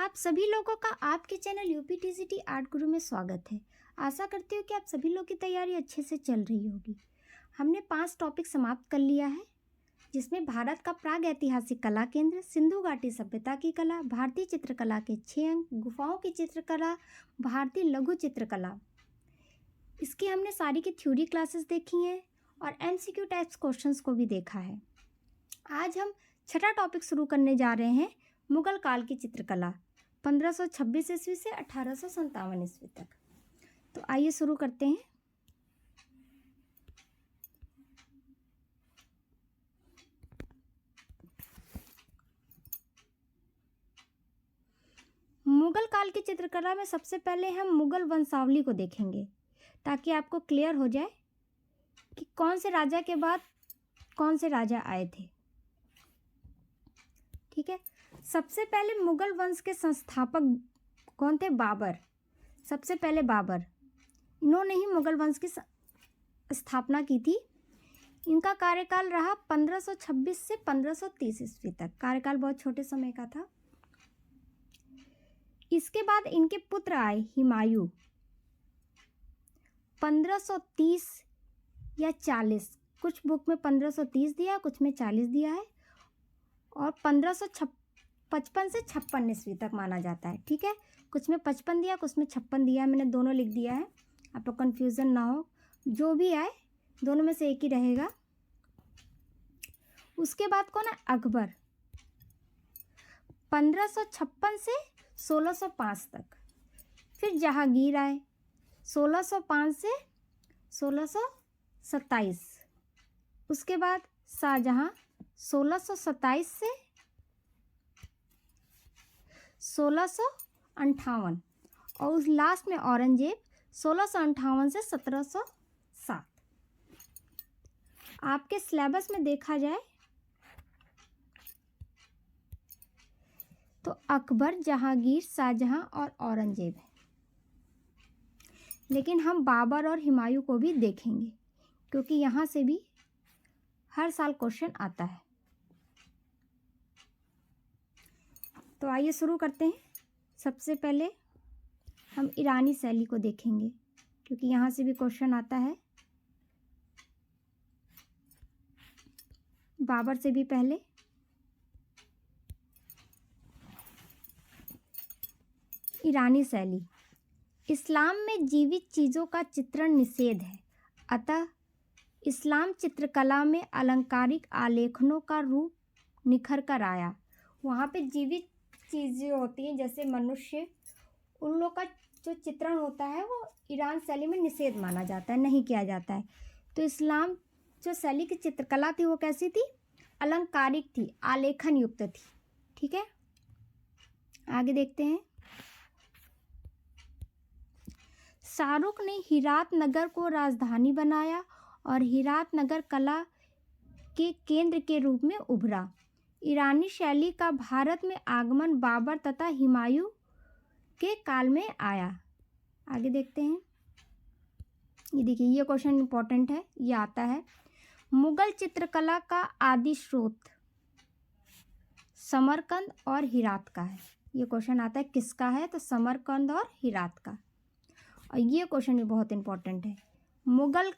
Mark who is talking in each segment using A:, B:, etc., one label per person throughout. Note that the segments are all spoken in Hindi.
A: आप सभी लोगों का आपके चैनल यूपीटीजीटी आर्ट गुरु में स्वागत है। आशा करती हूँ कि आप सभी लोग की तैयारी अच्छे से चल रही होगी। हमने 5 टॉपिक समाप्त कर लिया है, जिसमें भारत का प्राग ऐतिहासिक कला केंद्र, सिंधु घाटी सभ्यता की कला, भारतीय चित्रकला के 6 अंक, गुफाओं की चित्रकला, भारतीय लघु चित्रकला, इसकी हमने सारी की थ्योरी क्लासेस देखी हैं और एमसीक्यू टाइप्स क्वेश्चंस को भी देखा है। आज हम छठा टॉपिक शुरू करने जा रहे हैं, मुगल काल की चित्रकला 1526 ईस्वी से 1857 ईस्वी तक। तो आइए शुरू करते हैं। मुगल काल की चित्रकला में सबसे पहले हम मुगल वंशावली को देखेंगे, ताकि आपको क्लियर हो जाए कि कौन से राजा के बाद कौन से राजा आए थे। ठीक है, सबसे पहले मुगल वंश के संस्थापक कौन थे? बाबर। सबसे पहले बाबर, इन्होंने ही मुगल वंश की स्थापना की थी। इनका कार्यकाल रहा 1526 से 1530 ईस्वी तक। कार्यकाल बहुत छोटे समय का था। इसके बाद इनके पुत्र आए हुमायूं, 1530 या 40, कुछ बुक में 1530 दिया, कुछ में 40 दिया है, और 1555 से 56 ईस्वी तक माना जाता है। ठीक है, कुछ में 55 दिया, कुछ में 56 दिया है, मैंने दोनों लिख दिया है, आपको कन्फ्यूज़न ना हो। जो भी आए दोनों में से एक ही रहेगा। उसके बाद कौन है? अकबर, 1556 से 1605 तक। फिर जहांगीर आए, 1605 से 1627। उसके बाद शाहजहां, 1627 से 1658, और उस लास्ट में औरंगजेब 1658 से 1707। आपके सिलेबस में देखा जाए तो अकबर, जहांगीर, शाहजहां और औरंगजेब है, लेकिन हम बाबर और हुमायूं को भी देखेंगे, क्योंकि यहाँ से भी हर साल क्वेश्चन आता है। तो आइए शुरू करते हैं। सबसे पहले हम ईरानी शैली को देखेंगे, क्योंकि यहाँ से भी क्वेश्चन आता है। बाबर से भी पहले ईरानी शैली। इस्लाम में जीवित चीज़ों का चित्रण निषेध है, अतः इस्लाम चित्रकला में अलंकारिक आलेखनों का रूप निखर कर आया। वहाँ पे जीवित चीज़ें होती हैं, जैसे मनुष्य, उन लोग का जो चित्रण होता है वो ईरान शैली में निषेध माना जाता है, नहीं किया जाता है। तो इस्लाम जो शैली की चित्रकला थी वो कैसी थी? अलंकारिक थी, आलेखन युक्त थी। ठीक है, आगे देखते हैं। शाहरुख ने हिरात नगर को राजधानी बनाया और हिरात नगर कला के केंद्र के रूप में उभरा। ईरानी शैली का भारत में आगमन बाबर तथा हुमायूं के काल में आया। आगे देखते हैं। ये देखिए, ये क्वेश्चन इंपॉर्टेंट है, ये आता है। मुगल चित्रकला का आदि स्रोत समरकंद और हिरात का है। ये क्वेश्चन आता है, किसका है? तो समरकंद और हिरात का। और ये क्वेश्चन भी बहुत इंपॉर्टेंट है। मुगल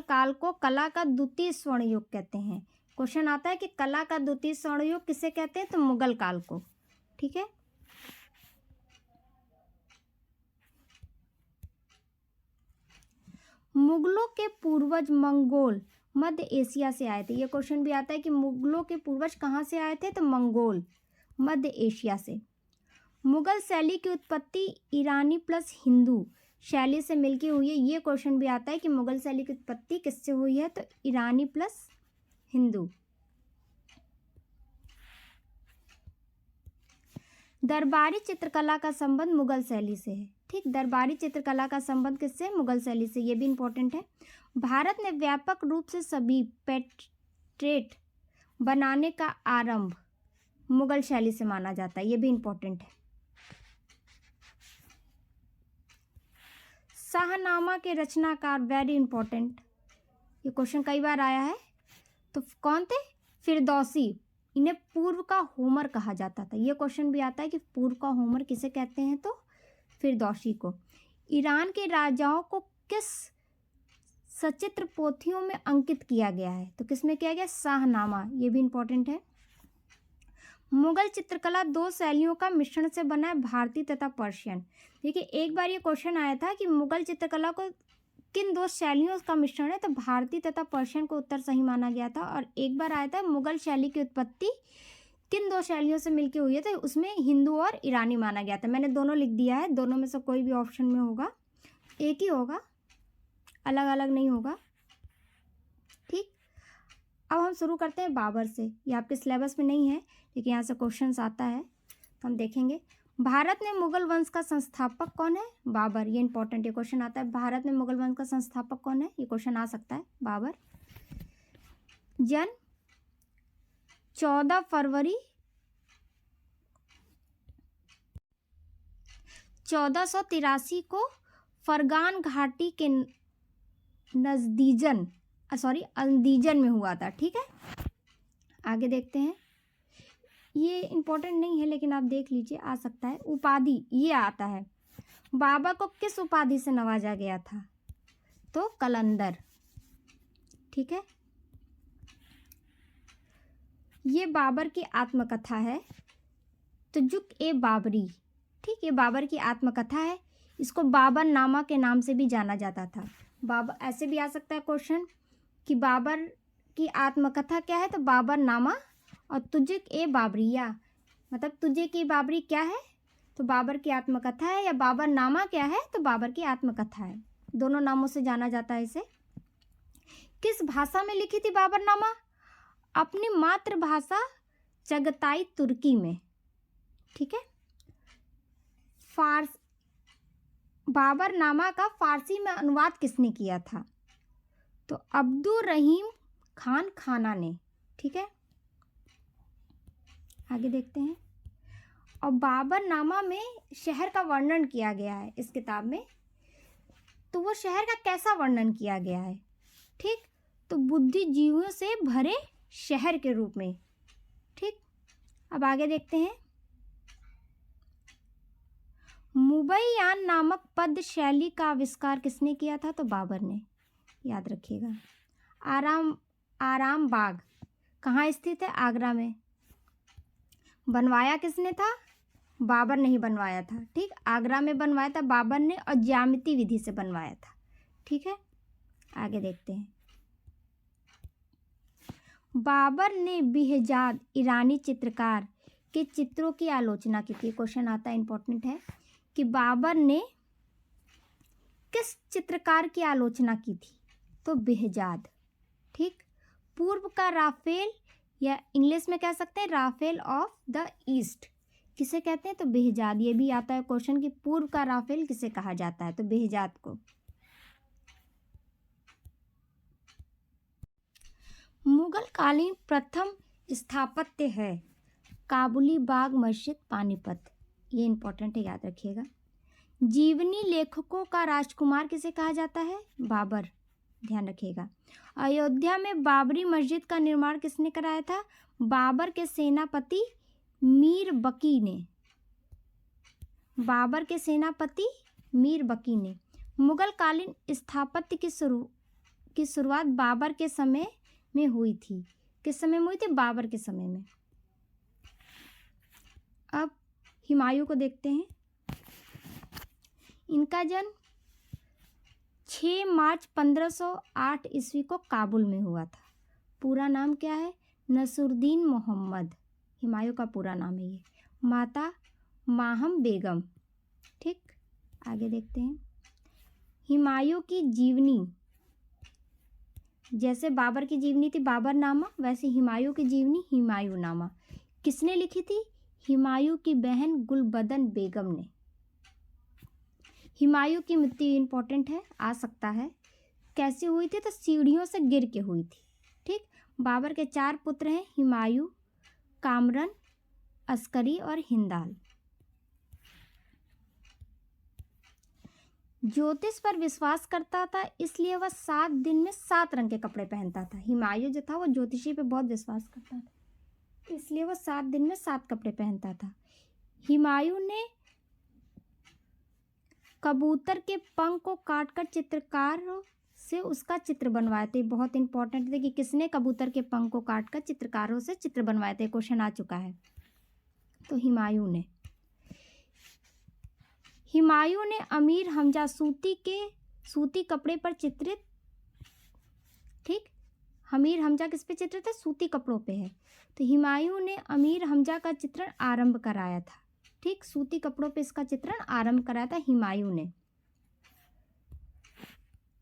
A: काल को कला का द्वितीय स्वर्ण युग कहते हैं। क्वेश्चन आता है कि कला का द्वितीय स्वर्ण युग किसे कहते हैं? तो मुगल काल को। ठीक है, मुगलों के पूर्वज मंगोल मध्य एशिया से आए थे। ये क्वेश्चन भी आता है कि मुगलों के पूर्वज कहाँ से आए थे? तो मंगोल, मध्य एशिया से। मुगल शैली की उत्पत्ति ईरानी प्लस हिंदू शैली से मिलकर हुई है। ये क्वेश्चन भी आता है कि मुगल शैली की उत्पत्ति किससे हुई है? तो ईरानी प्लस हिंदू। दरबारी चित्रकला का संबंध मुगल शैली से है। ठीक, दरबारी चित्रकला का संबंध किससे? मुगल शैली से। ये भी इंपॉर्टेंट है। भारत ने व्यापक रूप से सभी पेट्रेट बनाने का आरंभ मुगल शैली से माना जाता है। ये भी इंपॉर्टेंट है। शाहनामा के रचनाकार, वेरी इंपॉर्टेंट, ये क्वेश्चन कई बार आया है। तो कौन थे? फिरदौसी, इन्हें पूर्व का होमर कहा जाता था। ये क्वेश्चन भी आता है कि पूर्व का होमर किसे कहते हैं, तो फिरदौसी को। ईरान के राजाओं को किस सचित्र पोथियों में अंकित किया गया है, तो किस में किया गया, शाहनामा, ये भी इंपॉर्टेंट है। मुगल चित्रकला दो शैलियों का मिश्रण से बना है, भारतीय तथा पर्शियन। देखिए एक बार ये क्वेश्चन आया था कि मुगल चित्रकला को किन दो शैलियों का मिश्रण है, तो भारतीय तथा पर्शियन को उत्तर सही माना गया था। और एक बार आया था मुगल शैली की उत्पत्ति किन दो शैलियों से मिलकर हुई है, तो उसमें हिंदू और ईरानी माना गया था। मैंने दोनों लिख दिया है, दोनों में से कोई भी ऑप्शन में होगा, एक ही होगा, अलग अलग नहीं होगा। ठीक, अब हम शुरू करते हैं बाबर से। ये आपके सिलेबस में नहीं है लेकिन यहाँ से क्वेश्चंस आता है, तो हम देखेंगे। भारत में मुगल वंश का संस्थापक कौन है, बाबर। ये इंपॉर्टेंट, ये क्वेश्चन आता है, भारत में मुगल वंश का संस्थापक कौन है, ये क्वेश्चन आ सकता है, बाबर। जन्म 14 फरवरी 1483 को फरगान घाटी के अंदीजन में हुआ था। ठीक है, आगे देखते हैं। ये इंपॉर्टेंट नहीं है लेकिन आप देख लीजिए, आ सकता है। उपाधि ये आता है, बाबर को किस उपाधि से नवाजा गया था, तो कलंदर। ठीक है, ये बाबर की आत्मकथा है, तुजुक ए बाबरी। ठीक, ये बाबर की आत्मकथा है, इसको बाबर नामा के नाम से भी जाना जाता था। बाबर, ऐसे भी आ सकता है क्वेश्चन कि बाबर की आत्मकथा क्या है, तो बाबर नामा। और तुजुक ए बाबरिया, मतलब तुझे की बाबरी क्या है, तो बाबर की आत्मकथा है, या बाबर नामा क्या है, तो बाबर की आत्मकथा है। दोनों नामों से जाना जाता है इसे। किस भाषा में लिखी थी बाबर नामा, अपनी मातृभाषा चगताई तुर्की में। ठीक है, बाबर नामा का फारसी में अनुवाद किसने किया था, तो अब्दुल रहीम खान खाना ने। ठीक है, आगे देखते हैं। और बाबर नामा में शहर का वर्णन किया गया है इस किताब में, तो वो शहर का कैसा वर्णन किया गया है, ठीक, तो बुद्धिजीवियों से भरे शहर के रूप में। ठीक, अब आगे देखते हैं। मुबैयान नामक पद शैली का आविष्कार किसने किया था, तो बाबर ने, याद रखिएगा। आराम बाग कहाँ स्थित है, आगरा में। बनवाया किसने था, बाबर ने ही बनवाया था। ठीक, आगरा में बनवाया था बाबर ने, और ज्यामिति विधि से बनवाया था। ठीक है, आगे देखते हैं। बाबर ने बेहजाद ईरानी चित्रकार के चित्रों की आलोचना की थी। क्वेश्चन आता है, इंपॉर्टेंट है, कि बाबर ने किस चित्रकार की आलोचना की थी, तो बेहजाद। ठीक, पूर्व का राफेल, या इंग्लिश में कह सकते हैं राफेल ऑफ द ईस्ट, किसे कहते हैं, तो बेहजाद। ये भी आता है क्वेश्चन कि पूर्व का राफेल किसे कहा जाता है, तो बेहजाद को। मुगल कालीन प्रथम स्थापत्य है काबुली बाग मस्जिद पानीपत। ये इंपॉर्टेंट है, याद रखिएगा। जीवनी लेखकों का राजकुमार किसे कहा जाता है, बाबर, ध्यान रखिएगा। अयोध्या में बाबरी मस्जिद का निर्माण किसने कराया था, बाबर के सेनापति मीर बकी ने। बाबर के सेनापति मीर बकी ने। मुगल कालीन स्थापत्य की शुरुआत बाबर के समय में हुई थी। किस समय में हुई थी, बाबर के समय में। अब हुमायूं को देखते हैं। इनका जन्म 6 मार्च 1508 ईस्वी को काबुल में हुआ था। पूरा नाम क्या है, नसरुद्दीन मोहम्मद, हुमायूं का पूरा नाम है ये। माता माहम बेगम। ठीक, आगे देखते हैं। हुमायूं की जीवनी, जैसे बाबर की जीवनी थी बाबरनामा, वैसे हुमायूं की जीवनी हुमायूंनामा किसने लिखी थी, हुमायूं की बहन गुलबदन बेगम ने। हुमायूं की मृत्यु इंपॉर्टेंट है, आ सकता है, कैसे हुई थी, तो सीढ़ियों से गिर के हुई थी। ठीक, बाबर के 4 पुत्र हैं, हुमायूं, कामरन, अस्करी और हिंदाल। ज्योतिष पर विश्वास करता था, इसलिए वह 7 दिन में 7 रंग के कपड़े पहनता था। हुमायूं जो था वो ज्योतिषी पे बहुत विश्वास करता था। इसलिए वो 7 दिन में 7 कपड़े पहनता था। हुमायूं ने कबूतर के पंख को काटकर चित्रकारों से उसका चित्र बनवाए थे। बहुत इंपॉर्टेंट थे कि किसने कबूतर के पंख को काटकर चित्रकारों से चित्र बनवाए थे, क्वेश्चन आ चुका है। तो हुमायूं ने अमीर हमजा सूती कपड़े पर चित्रित, ठीक, अमीर हमजा किस पे चित्रित है? सूती कपड़ों पे है। तो हुमायूं ने अमीर हमजा का चित्रण आरंभ कराया था, ठीक, सूती कपड़ों पे इसका चित्रण आरंभ कराया था हुमायूं ने।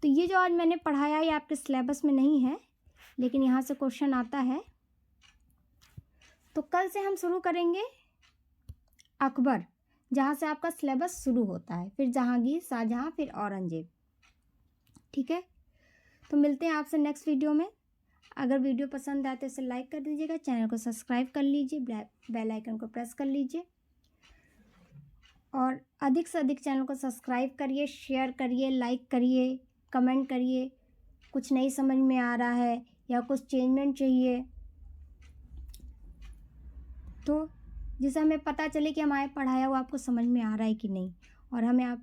A: तो ये जो आज मैंने पढ़ाया ये आपके सिलेबस में नहीं है, लेकिन यहाँ से क्वेश्चन आता है। तो कल से हम शुरू करेंगे अकबर, जहाँ से आपका सिलेबस शुरू होता है, फिर जहांगीर, शाहजहां, फिर औरंगजेब, ठीक है। तो मिलते हैं आपसे नेक्स्ट वीडियो में। अगर वीडियो पसंद आए तो इसे लाइक कर दीजिएगा, चैनल को सब्सक्राइब कर लीजिए, बेल आइकन को प्रेस कर लीजिए और अधिक से अधिक चैनल को सब्सक्राइब करिए, शेयर करिए, लाइक करिए, कमेंट करिए। कुछ नहीं समझ में आ रहा है या कुछ चेंजमेंट चाहिए तो जिससे हमें पता चले कि हमारे पढ़ाया हुआ आपको समझ में आ रहा है कि नहीं। और हमें आप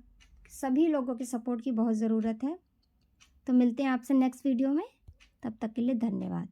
A: सभी लोगों के सपोर्ट की बहुत ज़रूरत है। तो मिलते हैं आपसे नेक्स्ट वीडियो में, तब तक के लिए धन्यवाद।